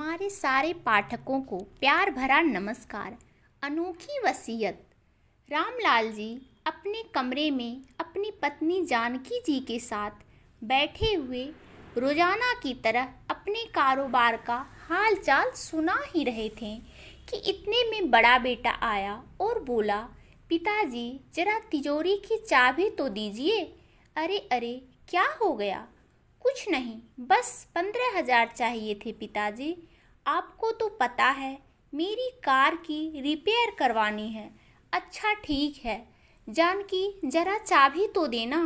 हमारे सारे पाठकों को प्यार भरा नमस्कार। अनोखी वसीयत। रामलाल जी अपने कमरे में अपनी पत्नी जानकी जी के साथ बैठे हुए रोजाना की तरह अपने कारोबार का हालचाल सुना ही रहे थे कि इतने में बड़ा बेटा आया और बोला, पिताजी जरा तिजोरी की चाबी तो दीजिए। अरे अरे, क्या हो गया? कुछ नहीं, बस 15,000 चाहिए थे पिताजी। आपको तो पता है मेरी कार की रिपेयर करवानी है। अच्छा ठीक है जानकी, जरा चाबी तो देना।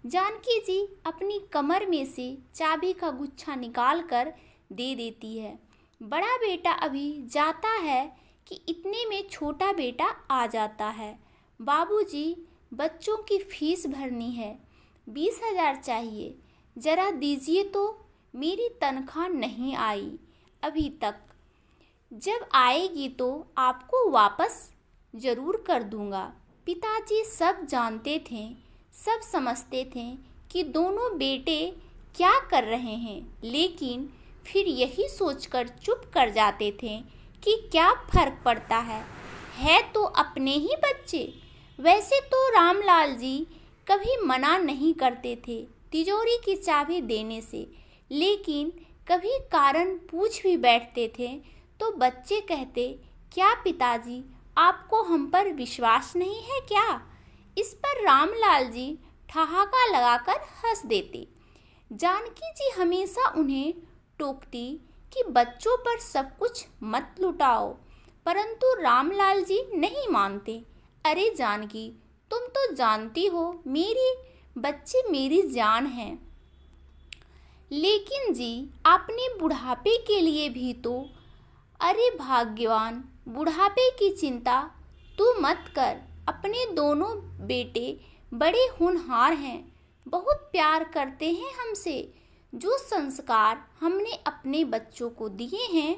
जानकी जी अपनी कमर में से चाबी का गुच्छा निकाल कर दे देती है। बड़ा बेटा अभी जाता है कि इतने में छोटा बेटा आ जाता है। बाबूजी, बच्चों की फीस भरनी है, 20,000 चाहिए, जरा दीजिए तो। मेरी तनख्वाह नहीं आई अभी तक, जब आएगी तो आपको वापस ज़रूर कर दूंगा। पिताजी सब जानते थे, सब समझते थे कि दोनों बेटे क्या कर रहे हैं, लेकिन फिर यही सोचकर चुप कर जाते थे कि क्या फ़र्क पड़ता है तो अपने ही बच्चे। वैसे तो रामलाल जी कभी मना नहीं करते थे तिजोरी की चाबी देने से, लेकिन कभी कारण पूछ भी बैठते थे तो बच्चे कहते, क्या पिताजी आपको हम पर विश्वास नहीं है क्या? इस पर रामलाल जी ठहाका लगाकर हंस देते। जानकी जी हमेशा उन्हें टोकती कि बच्चों पर सब कुछ मत लुटाओ, परंतु रामलाल जी नहीं मानते। अरे जानकी, तुम तो जानती हो मेरी बच्चे मेरी जान हैं। लेकिन जी आपने बुढ़ापे के लिए भी तो। अरे भाग्यवान, बुढ़ापे की चिंता तू मत कर। अपने दोनों बेटे बड़े होनहार हैं, बहुत प्यार करते हैं हमसे। जो संस्कार हमने अपने बच्चों को दिए हैं,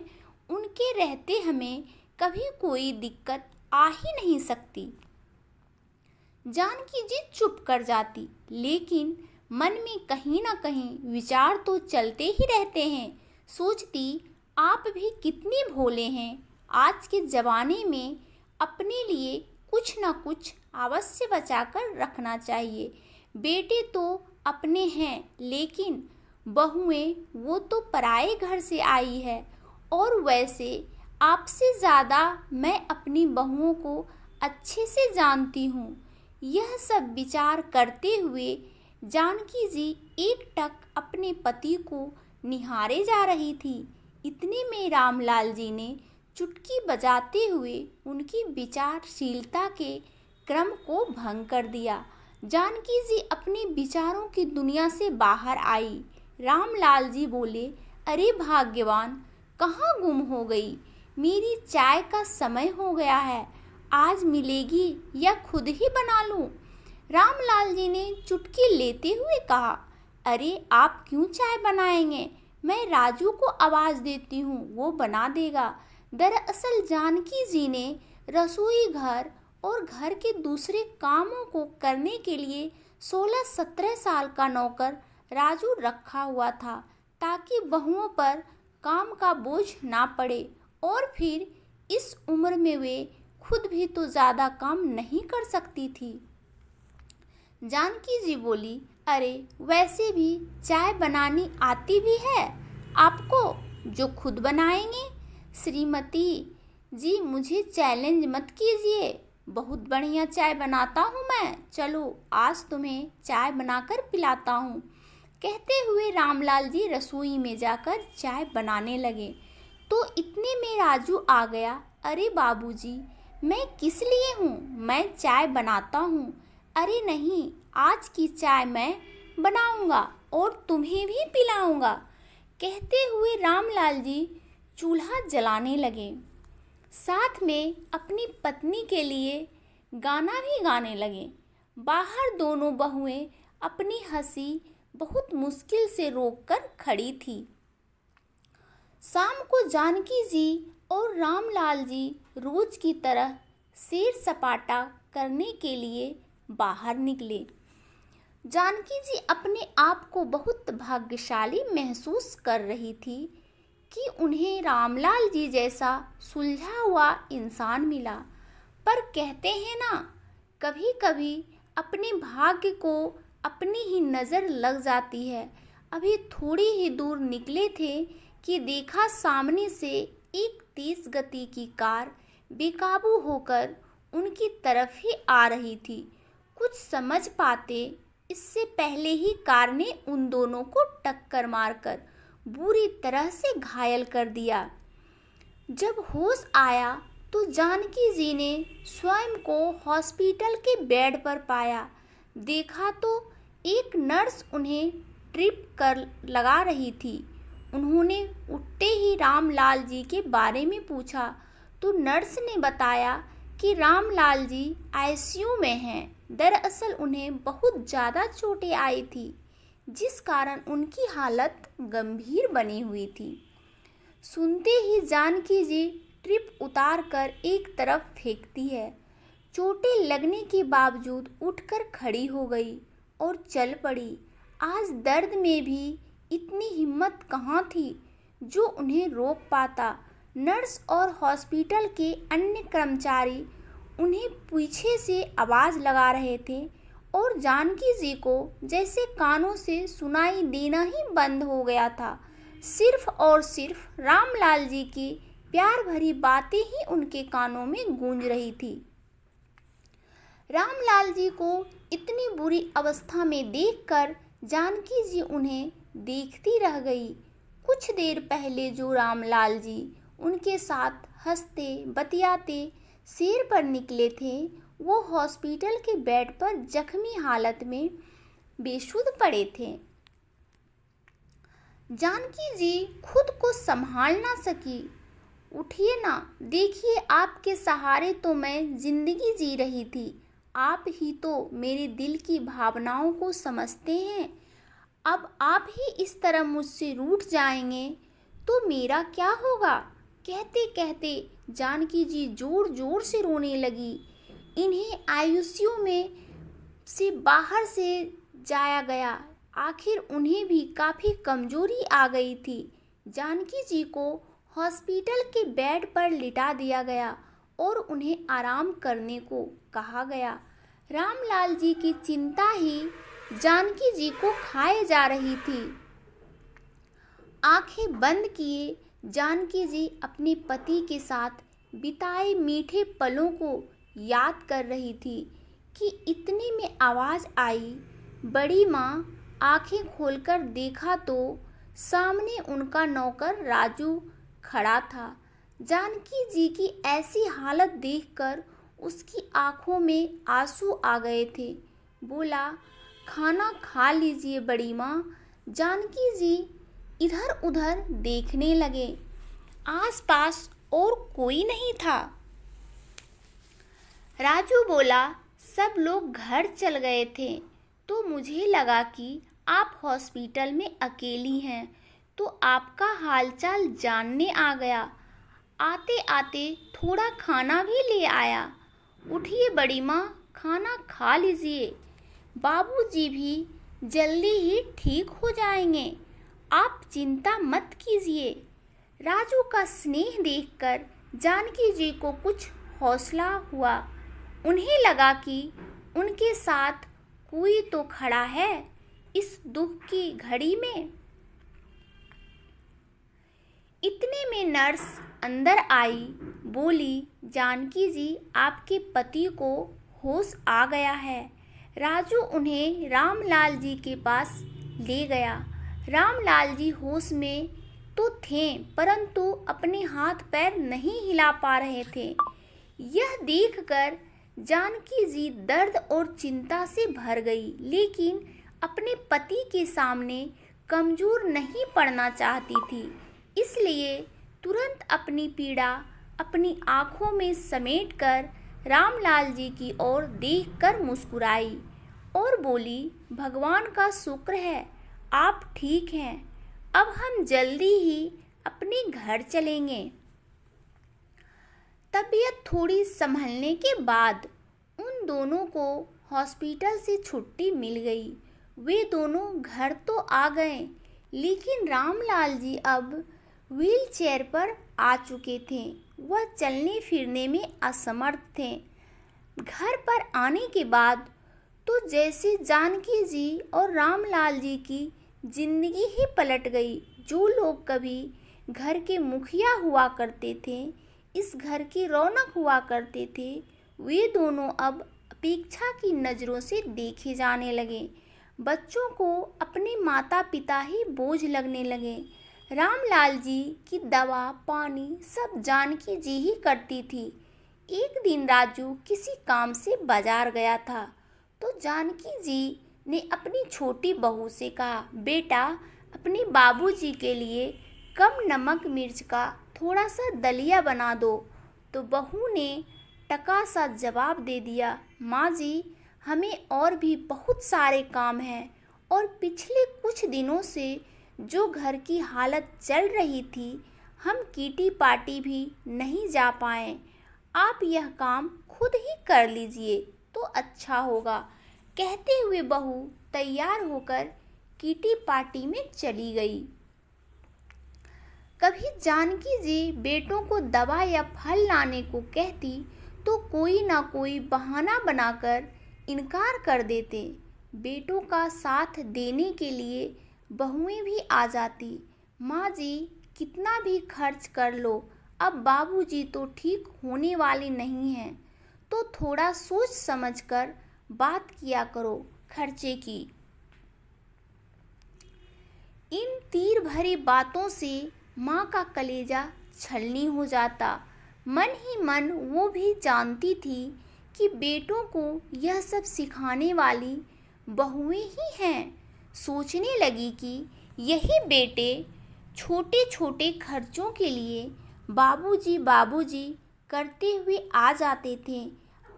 उनके रहते हमें कभी कोई दिक्कत आ ही नहीं सकती। जानकी जी चुप कर जाती, लेकिन मन में कहीं ना कहीं विचार तो चलते ही रहते हैं। सोचती, आप भी कितने भोले हैं। आज के ज़माने में अपने लिए कुछ ना कुछ अवश्य बचा कर रखना चाहिए। बेटे तो अपने हैं, लेकिन बहुएं वो तो पराए घर से आई है। और वैसे आपसे ज़्यादा मैं अपनी बहुओं को अच्छे से जानती हूँ। यह सब विचार करते हुए जानकी जी एकटक अपने पति को निहारे जा रही थी। इतने में रामलाल जी ने चुटकी बजाते हुए उनकी विचारशीलता के क्रम को भंग कर दिया। जानकी जी अपने विचारों की दुनिया से बाहर आई। रामलाल जी बोले, अरे भाग्यवान, कहाँ गुम हो गई? मेरी चाय का समय हो गया है, आज मिलेगी या खुद ही बना लूं? रामलाल जी ने चुटकी लेते हुए कहा, अरे आप क्यों चाय बनाएंगे? मैं राजू को आवाज़ देती हूँ, वो बना देगा। दरअसल जानकी जी ने रसोई घर और घर के दूसरे कामों को करने के लिए 16-17 साल का नौकर राजू रखा हुआ था, ताकि बहुओं पर काम का बोझ ना पड़े। और फिर इस उम्र में वे खुद भी तो ज़्यादा काम नहीं कर सकती थी। जानकी जी बोली, अरे वैसे भी चाय बनानी आती भी है आपको, जो खुद बनाएंगे? श्रीमती जी मुझे चैलेंज मत कीजिए, बहुत बढ़िया चाय बनाता हूँ मैं। चलो आज तुम्हें चाय बनाकर पिलाता हूँ। कहते हुए रामलाल जी रसोई में जाकर चाय बनाने लगे तो इतने में राजू आ गया। अरे बाबूजी, मैं किस लिए हूँ? मैं चाय बनाता हूँ। अरे नहीं, आज की चाय मैं बनाऊंगा और तुम्हें भी पिलाऊंगा। कहते हुए रामलाल जी चूल्हा जलाने लगे, साथ में अपनी पत्नी के लिए गाना भी गाने लगे। बाहर दोनों बहुएं अपनी हंसी बहुत मुश्किल से रोककर खड़ी थी। शाम को जानकी जी और रामलाल जी रोज की तरह सैर सपाटा करने के लिए बाहर निकले। जानकी जी अपने आप को बहुत भाग्यशाली महसूस कर रही थी कि उन्हें रामलाल जी जैसा सुलझा हुआ इंसान मिला। पर कहते हैं ना, कभी कभी अपने भाग्य को अपनी ही नज़र लग जाती है। अभी थोड़ी ही दूर निकले थे कि देखा सामने से एक तेज गति की कार बेकाबू होकर उनकी तरफ ही आ रही थी। कुछ समझ पाते इससे पहले ही कार ने उन दोनों को टक्कर मारकर बुरी तरह से घायल कर दिया। जब होश आया तो जानकी जी ने स्वयं को हॉस्पिटल के बेड पर पाया। देखा तो एक नर्स उन्हें ट्रिप कर लगा रही थी। उन्होंने उठते ही रामलाल जी के बारे में पूछा तो नर्स ने बताया कि रामलाल जी आईसीयू में हैं। दरअसल उन्हें बहुत ज़्यादा चोटें आई थी, जिस कारण उनकी हालत गंभीर बनी हुई थी। सुनते ही जानकी जी ट्रिप उतार कर एक तरफ फेंकती है। चोटें लगने के बावजूद उठकर खड़ी हो गई और चल पड़ी। आज दर्द में भी इतनी हिम्मत कहाँ थी जो उन्हें रोक पाता। नर्स और हॉस्पिटल के अन्य कर्मचारी उन्हें पीछे से आवाज़ लगा रहे थे और जानकी जी को जैसे कानों से सुनाई देना ही बंद हो गया था। सिर्फ और सिर्फ रामलाल जी की प्यार भरी बातें ही उनके कानों में गूंज रही थी। रामलाल जी को इतनी बुरी अवस्था में देखकर जानकी जी उन्हें देखती रह गई। कुछ देर पहले जो रामलाल जी उनके साथ हंसते बतियाते सैर पर निकले थे, वो हॉस्पिटल के बेड पर जख्मी हालत में बेसुध पड़े थे। जानकी जी खुद को संभाल ना सकी। उठिए ना, देखिए आपके सहारे तो मैं जिंदगी जी रही थी। आप ही तो मेरे दिल की भावनाओं को समझते हैं। अब आप ही इस तरह मुझसे रूठ जाएंगे तो मेरा क्या होगा। कहते कहते जानकी जी जोर जोर से रोने लगी। इन्हें आईसीयू में से बाहर से जाया गया। आखिर उन्हें भी काफ़ी कमजोरी आ गई थी। जानकी जी को हॉस्पिटल के बेड पर लिटा दिया गया और उन्हें आराम करने को कहा गया। रामलाल जी की चिंता ही जानकी जी को खाए जा रही थी। आंखें बंद किए जानकी जी अपने पति के साथ बिताए मीठे पलों को याद कर रही थी कि इतने में आवाज़ आई। बड़ी माँ आंखें खोलकर देखा तो सामने उनका नौकर राजू खड़ा था। जानकी जी की ऐसी हालत देखकर उसकी आंखों में आंसू आ गए थे। बोला, खाना खा लीजिए बड़ी माँ। जानकी जी इधर उधर देखने लगे। आसपास और कोई नहीं था। राजू बोला, सब लोग घर चल गए थे तो मुझे लगा कि आप हॉस्पिटल में अकेली हैं तो आपका हालचाल जानने आ गया। आते आते थोड़ा खाना भी ले आया। उठिए बड़ी माँ, खाना खा लीजिए। बाबूजी भी जल्दी ही ठीक हो जाएंगे, आप चिंता मत कीजिए। राजू का स्नेह देखकर जानकी जी को कुछ हौसला हुआ। उन्हें लगा कि उनके साथ कोई तो खड़ा है इस दुख की घड़ी में। इतने में नर्स अंदर आई। बोली, जानकी जी आपके पति को होश आ गया है। राजू उन्हें रामलाल जी के पास ले गया। रामलाल जी होश में तो थे परंतु अपने हाथ पैर नहीं हिला पा रहे थे। यह देखकर जानकी जी दर्द और चिंता से भर गई, लेकिन अपने पति के सामने कमजोर नहीं पड़ना चाहती थी। इसलिए तुरंत अपनी पीड़ा अपनी आंखों में समेटकर रामलाल जी की ओर देखकर मुस्कुराई और बोली, भगवान का शुक्र है आप ठीक हैं। अब हम जल्दी ही अपने घर चलेंगे। तबीयत थोड़ी संभलने के बाद उन दोनों को हॉस्पिटल से छुट्टी मिल गई। वे दोनों घर तो आ गए, लेकिन रामलाल जी अब व्हीलचेयर पर आ चुके थे। वह चलने फिरने में असमर्थ थे। घर पर आने के बाद तो जैसे जानकी जी और रामलाल जी की जिंदगी ही पलट गई। जो लोग कभी घर के मुखिया हुआ करते थे, इस घर की रौनक हुआ करते थे, वे दोनों अब अपेक्षा की नज़रों से देखे जाने लगे। बच्चों को अपने माता पिता ही बोझ लगने लगे। रामलाल जी की दवा पानी सब जानकी जी ही करती थी। एक दिन राजू किसी काम से बाजार गया था तो जानकी जी ने अपनी छोटी बहू से कहा, बेटा अपने बाबूजी के लिए कम नमक मिर्च का थोड़ा सा दलिया बना दो। तो बहू ने टका सा जवाब दे दिया, माँ जी हमें और भी बहुत सारे काम हैं और पिछले कुछ दिनों से जो घर की हालत चल रही थी, हम किटी पार्टी भी नहीं जा पाए। आप यह काम खुद ही कर लीजिए तो अच्छा होगा। कहते हुए बहू तैयार होकर किटी पार्टी में चली गई। कभी जानकी जी बेटों को दवा या फल लाने को कहती तो कोई ना कोई बहाना बनाकर इनकार कर देते। बेटों का साथ देने के लिए बहुएं भी आ जाती। माँ जी कितना भी खर्च कर लो, अब बाबूजी तो ठीक होने वाले नहीं हैं, तो थोड़ा सोच समझकर बात किया करो खर्चे की। इन तीर भरी बातों से माँ का कलेजा छलनी हो जाता। मन ही मन वो भी जानती थी कि बेटों को यह सब सिखाने वाली बहुएं ही हैं। सोचने लगी कि यही बेटे छोटे छोटे खर्चों के लिए बाबूजी बाबूजी करते हुए आ जाते थे।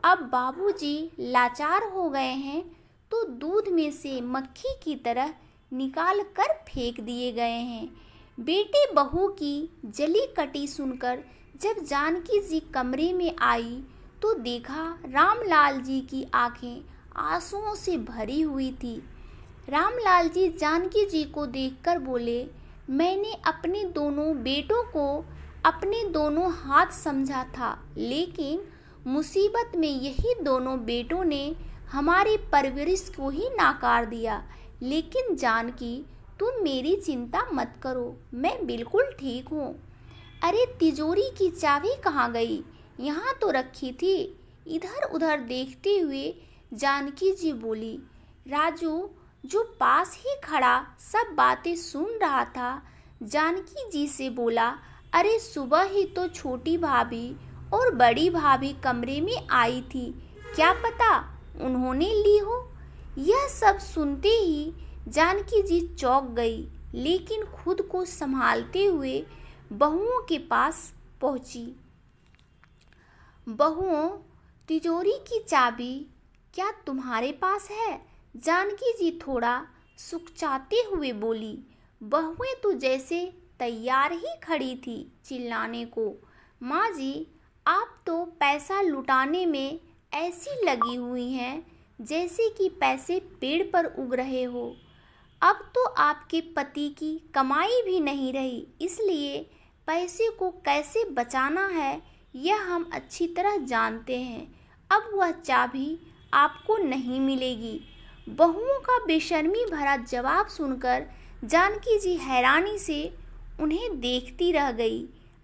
अब बाबूजी लाचार हो गए हैं तो दूध में से मक्खी की तरह निकाल कर फेंक दिए गए हैं। बेटे बहू की जली कटी सुनकर जब जानकी जी कमरे में आई तो देखा रामलाल जी की आंखें आंसुओं से भरी हुई थी। रामलाल जी जानकी जी को देखकर बोले, मैंने अपने दोनों बेटों को अपने दोनों हाथ समझा था, लेकिन मुसीबत में यही दोनों बेटों ने हमारी परवरिश को ही नाकार दिया। लेकिन जानकी तुम मेरी चिंता मत करो, मैं बिल्कुल ठीक हूँ। अरे तिजोरी की चाबी कहाँ गई? यहाँ तो रखी थी। इधर उधर देखते हुए जानकी जी बोली। राजू जो पास ही खड़ा सब बातें सुन रहा था, जानकी जी से बोला, अरे सुबह ही तो छोटी भाभी और बड़ी भाभी कमरे में आई थी, क्या पता उन्होंने ली हो। यह सब सुनते ही जानकी जी चौंक गई, लेकिन खुद को संभालते हुए बहुओं के पास पहुंची। बहुओं, तिजोरी की चाबी क्या तुम्हारे पास है? जानकी जी थोड़ा सुकचाते हुए बोली। बहुएं तो जैसे तैयार ही खड़ी थी चिल्लाने को। माँ जी आप तो पैसा लुटाने में ऐसी लगी हुई हैं जैसे कि पैसे पेड़ पर उग रहे हो। अब तो आपके पति की कमाई भी नहीं रही, इसलिए पैसे को कैसे बचाना है यह हम अच्छी तरह जानते हैं। अब वह चाबी आपको नहीं मिलेगी। बहुओं का बेशर्मी भरा जवाब सुनकर जानकी जी हैरानी से उन्हें देखती रह गई।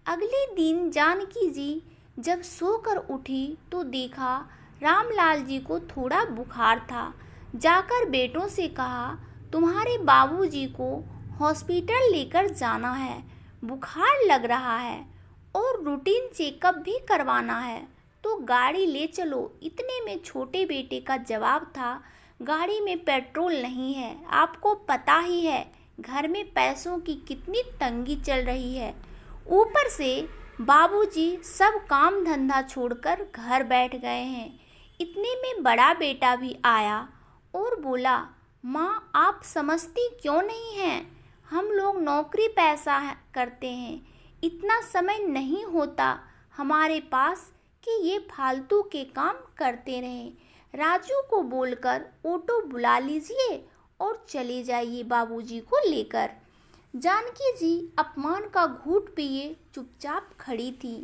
अगले दिन जानकी जी जब सोकर उठी तो देखा रामलाल जी को थोड़ा बुखार था। जाकर बेटों से कहा, तुम्हारे बाबूजी को हॉस्पिटल लेकर जाना है, बुखार लग रहा है और रूटीन चेकअप भी करवाना है, तो गाड़ी ले चलो। इतने में छोटे बेटे का जवाब था, गाड़ी में पेट्रोल नहीं है, आपको पता ही है घर में पैसों की कितनी तंगी चल रही है। ऊपर से बाबूजी सब काम धंधा छोड़कर घर बैठ गए हैं। इतने में बड़ा बेटा भी आया और बोला, माँ आप समझती क्यों नहीं हैं, हम लोग नौकरी पैसा करते हैं, इतना समय नहीं होता हमारे पास कि ये फालतू के काम करते रहें। राजू को बोलकर ऑटो बुला लीजिए और चले जाइए बाबूजी को लेकर। जानकी जी अपमान का घूंट पिए चुपचाप खड़ी थी।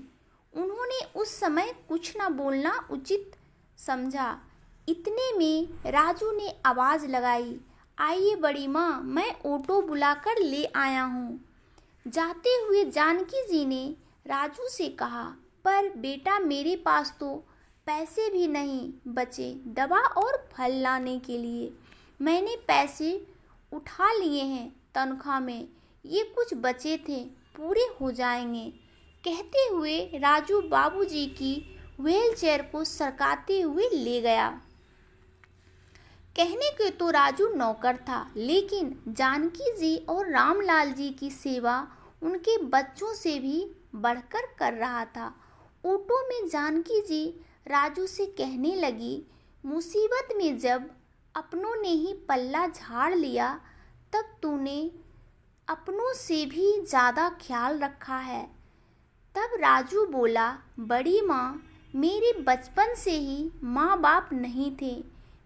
उन्होंने उस समय कुछ न बोलना उचित समझा। इतने में राजू ने आवाज़ लगाई, आइए बड़ी माँ, मैं ऑटो बुलाकर ले आया हूँ। जाते हुए जानकी जी ने राजू से कहा, पर बेटा मेरे पास तो पैसे भी नहीं बचे दवा और फल लाने के लिए। मैंने पैसे उठा लिए हैं तनख्वाह में, ये कुछ बचे थे, पूरे हो जाएंगे। कहते हुए राजू बाबूजी की व्हीलचेयर को सरकाते हुए ले गया। कहने के तो राजू नौकर था, लेकिन जानकी जी और रामलाल जी की सेवा उनके बच्चों से भी बढ़कर कर रहा था। ऑटो में जानकी जी राजू से कहने लगी, मुसीबत में जब अपनों ने ही पल्ला झाड़ लिया, तब तूने अपनों से भी ज़्यादा ख्याल रखा है। तब राजू बोला, बड़ी माँ, मेरे बचपन से ही माँ बाप नहीं थे।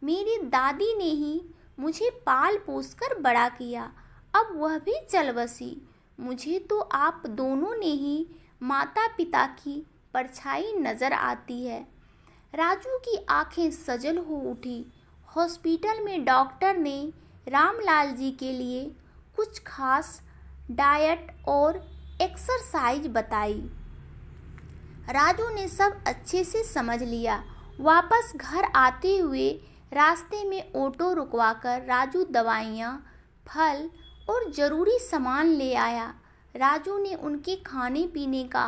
मेरी दादी ने ही मुझे पाल पोस कर बड़ा किया, अब वह भी चल बसी। मुझे तो आप दोनों ने ही माता पिता की परछाई नज़र आती है। राजू की आंखें सजल हो उठी। हॉस्पिटल में डॉक्टर ने रामलाल जी के लिए कुछ खास डाइट और एक्सरसाइज बताई। राजू ने सब अच्छे से समझ लिया। वापस घर आते हुए रास्ते में ऑटो रुकवाकर राजू दवाइयाँ, फल और ज़रूरी सामान ले आया। राजू ने उनके खाने पीने का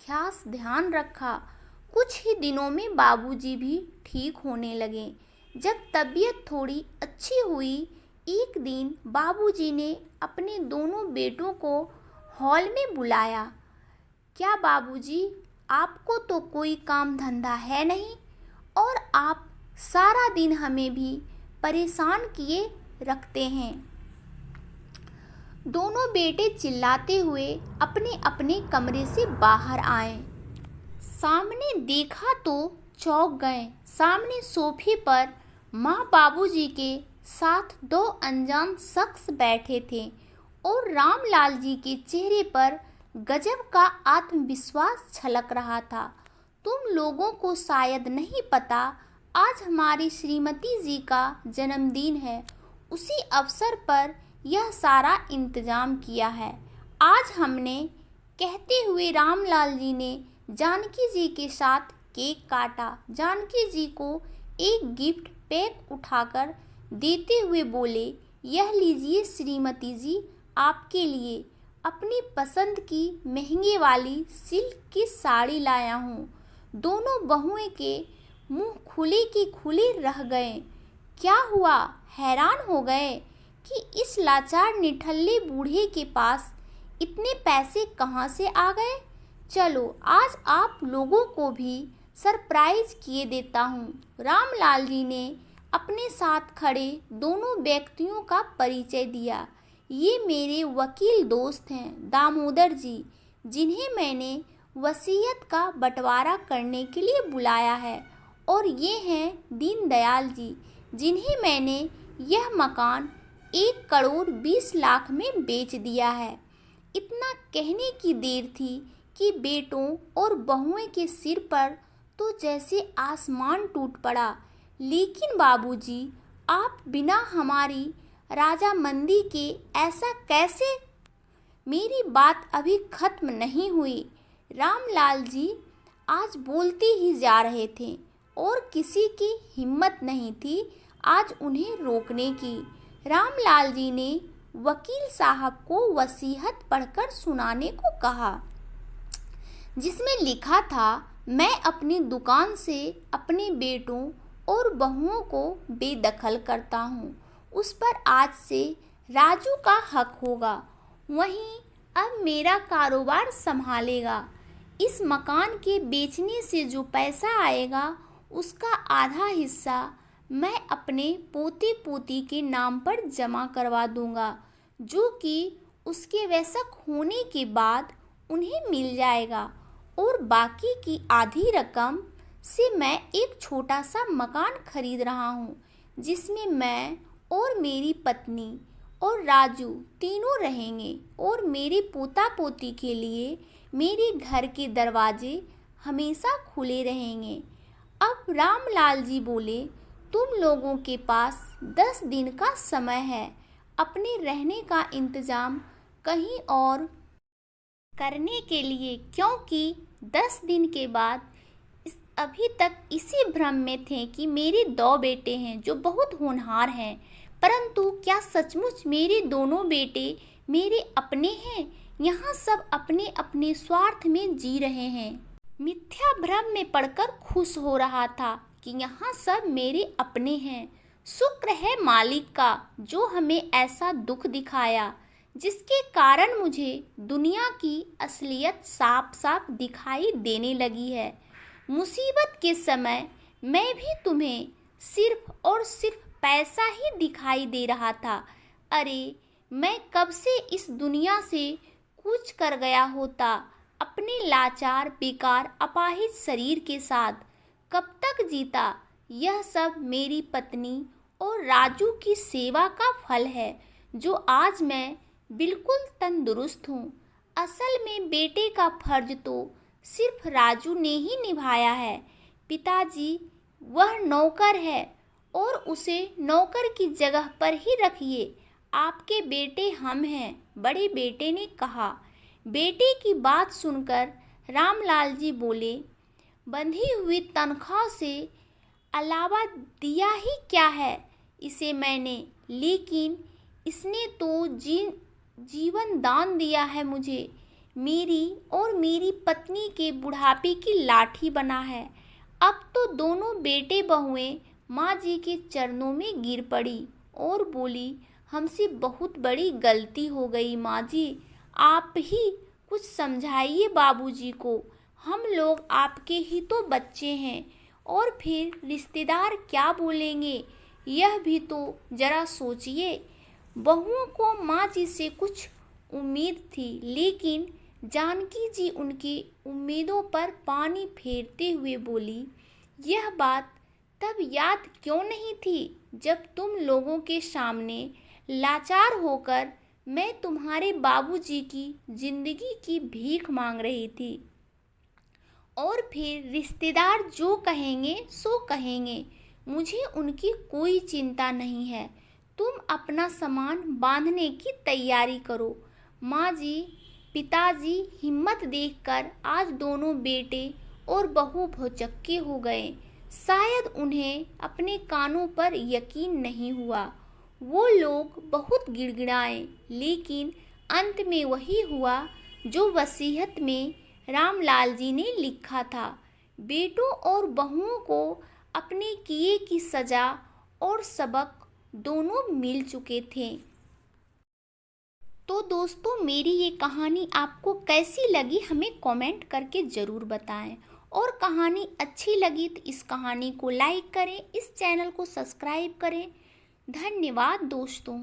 खास ध्यान रखा। कुछ ही दिनों में बाबूजी भी ठीक होने लगे। जब तबीयत थोड़ी अच्छी हुई, एक दिन बाबूजी ने अपने दोनों बेटों को हॉल में बुलाया। क्या बाबूजी, आपको तो कोई काम धंधा है नहीं और आप सारा दिन हमें भी परेशान किए रखते हैं। दोनों बेटे चिल्लाते हुए अपने अपने कमरे से बाहर आए। सामने देखा तो चौंक गए। सामने सोफे पर माँ बाबूजी के साथ दो अनजान शख्स बैठे थे और रामलाल जी के चेहरे पर गजब का आत्मविश्वास छलक रहा था। तुम लोगों को शायद नहीं पता, आज हमारी श्रीमती जी का जन्मदिन है। उसी अवसर पर यह सारा इंतजाम किया है। आज हमने, कहते हुए रामलाल जी ने जानकी जी के साथ केक काटा। जानकी जी को एक गिफ्ट पैक उठाकर देते हुए बोले, यह लीजिए श्रीमती जी, आपके लिए अपनी पसंद की महंगे वाली सिल्क की साड़ी लाया हूँ। दोनों बहुएं के मुंह खुले की खुले रह गए। क्या हुआ? हैरान हो गए कि इस लाचार निठल्ले बूढ़े के पास इतने पैसे कहाँ से आ गए। चलो आज आप लोगों को भी सरप्राइज किए देता हूँ। रामलाल जी ने अपने साथ खड़े दोनों व्यक्तियों का परिचय दिया। ये मेरे वकील दोस्त हैं दामोदर जी, जिन्हें मैंने वसीयत का बंटवारा करने के लिए बुलाया है, और ये हैं दीनदयाल जी, जिन्हें मैंने यह मकान 1,20,00,000 में बेच दिया है। इतना कहने की देर थी कि बेटों और बहुओं के सिर पर तो जैसे आसमान टूट पड़ा। लेकिन बाबूजी, आप बिना हमारी राजामंदी के ऐसा कैसे? मेरी बात अभी खत्म नहीं हुई। रामलाल जी आज बोलते ही जा रहे थे और किसी की हिम्मत नहीं थी आज उन्हें रोकने की। रामलाल जी ने वकील साहब को वसीयत पढ़कर सुनाने को कहा, जिसमें लिखा था, मैं अपनी दुकान से अपने बेटों और बहुओं को बेदखल करता हूँ। उस पर आज से राजू का हक होगा। वहीं अब मेरा कारोबार संभालेगा। इस मकान के बेचने से जो पैसा आएगा, उसका आधा हिस्सा मैं अपने पोते पोती के नाम पर जमा करवा दूंगा, जो कि उसके वयस्क होने के बाद उन्हें मिल जाएगा, और बाकी की आधी रकम से मैं एक छोटा सा मकान खरीद रहा हूँ, जिसमें मैं और मेरी पत्नी और राजू तीनों रहेंगे और मेरे पोता पोती के लिए मेरे घर के दरवाजे हमेशा खुले रहेंगे। अब रामलाल जी बोले, तुम लोगों के पास 10 दिन का समय है अपने रहने का इंतज़ाम कहीं और करने के लिए, क्योंकि 10 दिन के बाद अभी तक इसी भ्रम में थे कि मेरे 2 बेटे हैं जो बहुत होनहार हैं, परंतु क्या सचमुच मेरे दोनों बेटे मेरे अपने हैं? यहाँ सब अपने अपने स्वार्थ में जी रहे हैं। मिथ्या भ्रम में पड़कर खुश हो रहा था कि यहाँ सब मेरे अपने हैं। शुक्र है मालिक का जो हमें ऐसा दुख दिखाया जिसके कारण मुझे दुनिया की असलियत साफ साफ दिखाई देने लगी है। मुसीबत के समय मैं भी तुम्हें सिर्फ और सिर्फ पैसा ही दिखाई दे रहा था। अरे मैं कब से इस दुनिया से कूच कर गया होता अपने लाचार बेकार अपाहिज शरीर के साथ, कब तक जीता। यह सब मेरी पत्नी और राजू की सेवा का फल है जो आज मैं बिल्कुल तंदुरुस्त हूँ। असल में बेटे का फर्ज तो सिर्फ राजू ने ही निभाया है। पिताजी वह नौकर है और उसे नौकर की जगह पर ही रखिए। आपके बेटे हम हैं, बड़े बेटे ने कहा। बेटे की बात सुनकर रामलाल जी बोले, बंधी हुई तनख्वाह से अलावा दिया ही क्या है इसे मैंने, लेकिन इसने तो जीवन दान दिया है मुझे। मेरी और मेरी पत्नी के बुढ़ापे की लाठी बना है। अब तो दोनों बेटे बहुएं माँ जी के चरणों में गिर पड़ी और बोली, हमसे बहुत बड़ी गलती हो गई माँ जी, आप ही कुछ समझाइए बाबूजी को। हम लोग आपके ही तो बच्चे हैं और फिर रिश्तेदार क्या बोलेंगे, यह भी तो जरा सोचिए। बहुओं को माँ जी से कुछ उम्मीद थी, लेकिन जानकी जी उनकी उम्मीदों पर पानी फेरते हुए बोली, यह बात तब याद क्यों नहीं थी जब तुम लोगों के सामने लाचार होकर मैं तुम्हारे बाबूजी की जिंदगी की भीख मांग रही थी। और फिर रिश्तेदार जो कहेंगे सो कहेंगे, मुझे उनकी कोई चिंता नहीं है। तुम अपना सामान बांधने की तैयारी करो। माँ जी पिताजी हिम्मत देखकर आज दोनों बेटे और बहू भौचक्के हो गए। शायद उन्हें अपने कानों पर यकीन नहीं हुआ। वो लोग बहुत गिड़गिड़ाए, लेकिन अंत में वही हुआ जो वसीयत में रामलाल जी ने लिखा था। बेटों और बहुओं को अपने किए की सजा और सबक दोनों मिल चुके थे। तो दोस्तों, मेरी ये कहानी आपको कैसी लगी हमें कमेंट करके ज़रूर बताएं, और कहानी अच्छी लगी तो इस कहानी को लाइक करें, इस चैनल को सब्सक्राइब करें। धन्यवाद दोस्तों।